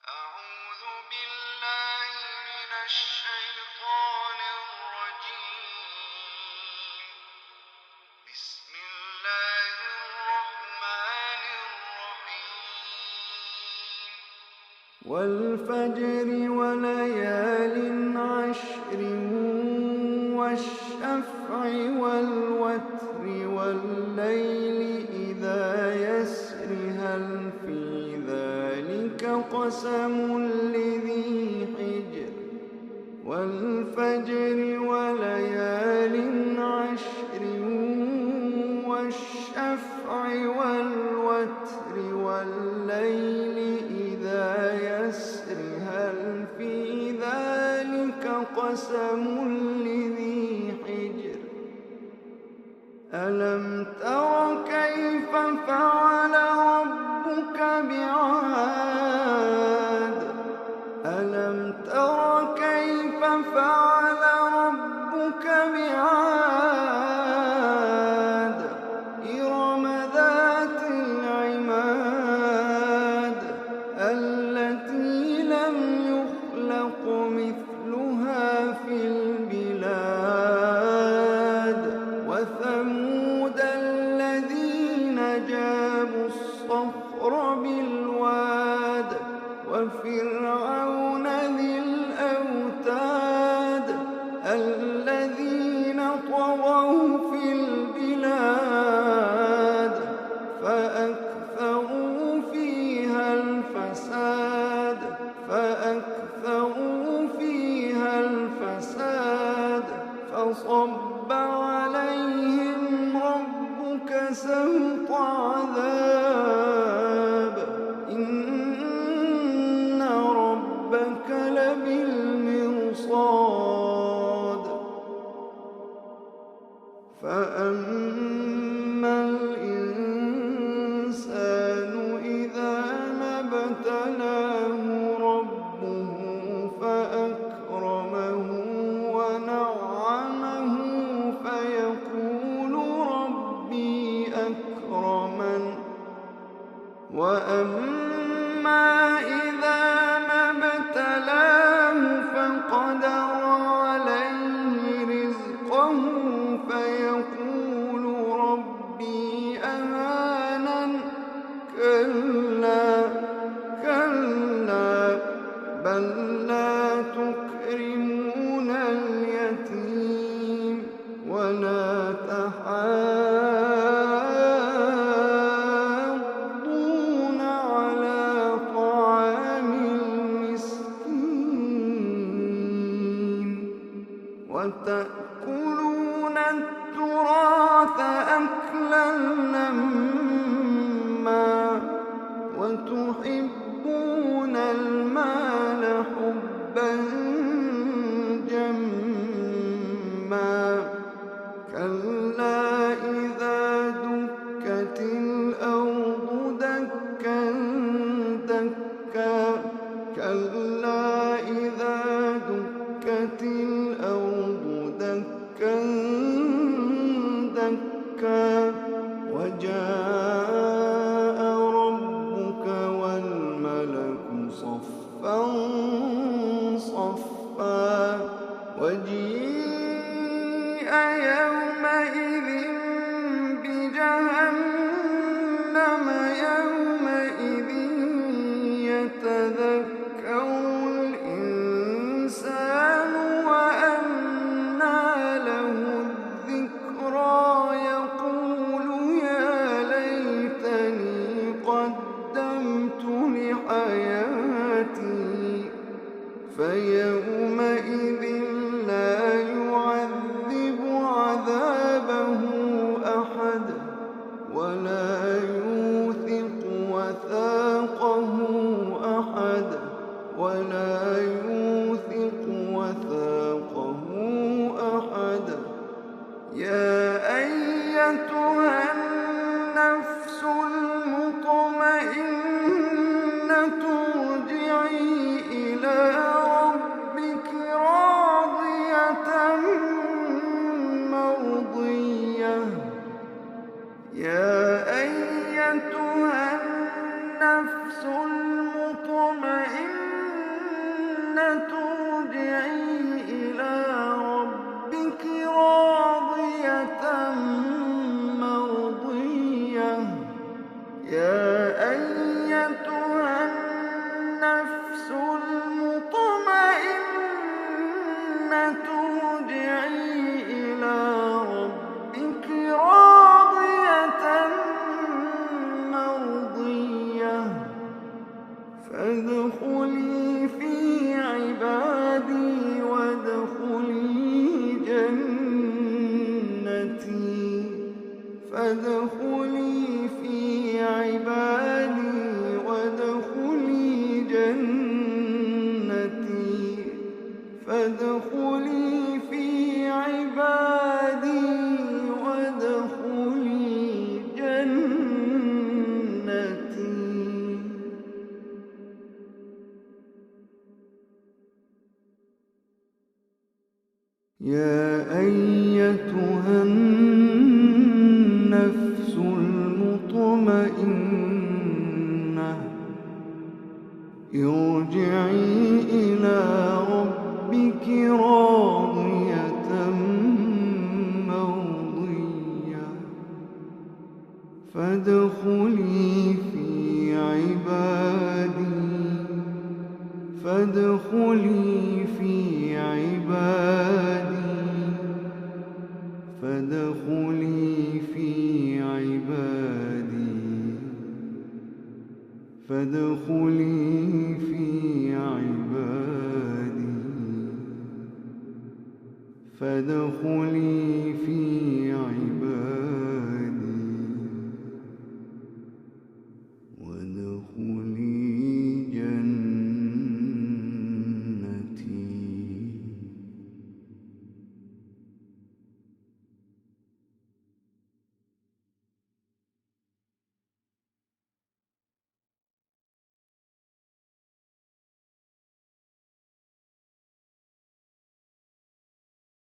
أعوذ بالله من الشيطان الرجيم. بسم الله الرحمن الرحيم. والفجر وليال عشر والشفع والوتر والليل إذا يسر هل في ذلك قسم لذي حجر والفجر وليال عشر والشفع والوتر والليل إذا يسر هل في ذلك قسم لذي حجر ألم تر كيف فعل ربك بعاد ألم تر كيف فعل ربك بعاد إرم ذات العماد التي لم يخلق مثلها في البلاد وثمود الذين جابوا الصخر بالواد وفرعون ذي الأوتاد الذين طغوا في البلاد فأكثروا فيها الفساد فصب عليهم ربك سوط عذاب إن ربك لبالمرصاد فأما الإنسان إذا ما ابتلاه ربه فأكرمه ونعمه فيقول ربي أكرمن وأما إذا ما ابتلاه فقدر عليه رزقه فيقول ربي أهانن كلا بل لا تكرمون اليتيم ولا تحاضون على طعام المسكين وتأكلون التراث أكلا لما وتحبون المال حبا جما كلا إذا دكت الأرض دكا دكا كلا إذا دكت الأرض دكا دكا وجاء ربك والملك صفا صفا وجيء يومئذ بجهنم يومئذ يتذكر الإنسان وأنى له الذكرى يقول يا ليتني قدمت لحياتي فيومئذ لا يعذب عذابه فادخلي في عبادي وادخلي جنتي فادخلي في عبادي وادخلي جنتي. يا أيتها النفس المطمئنة ارجعي إلى ربك راضية مرضية فادخلي في عبادي فادخلي في عبادي فادخلي في عبادي فادخلي في عبادي فادخلي في عبادي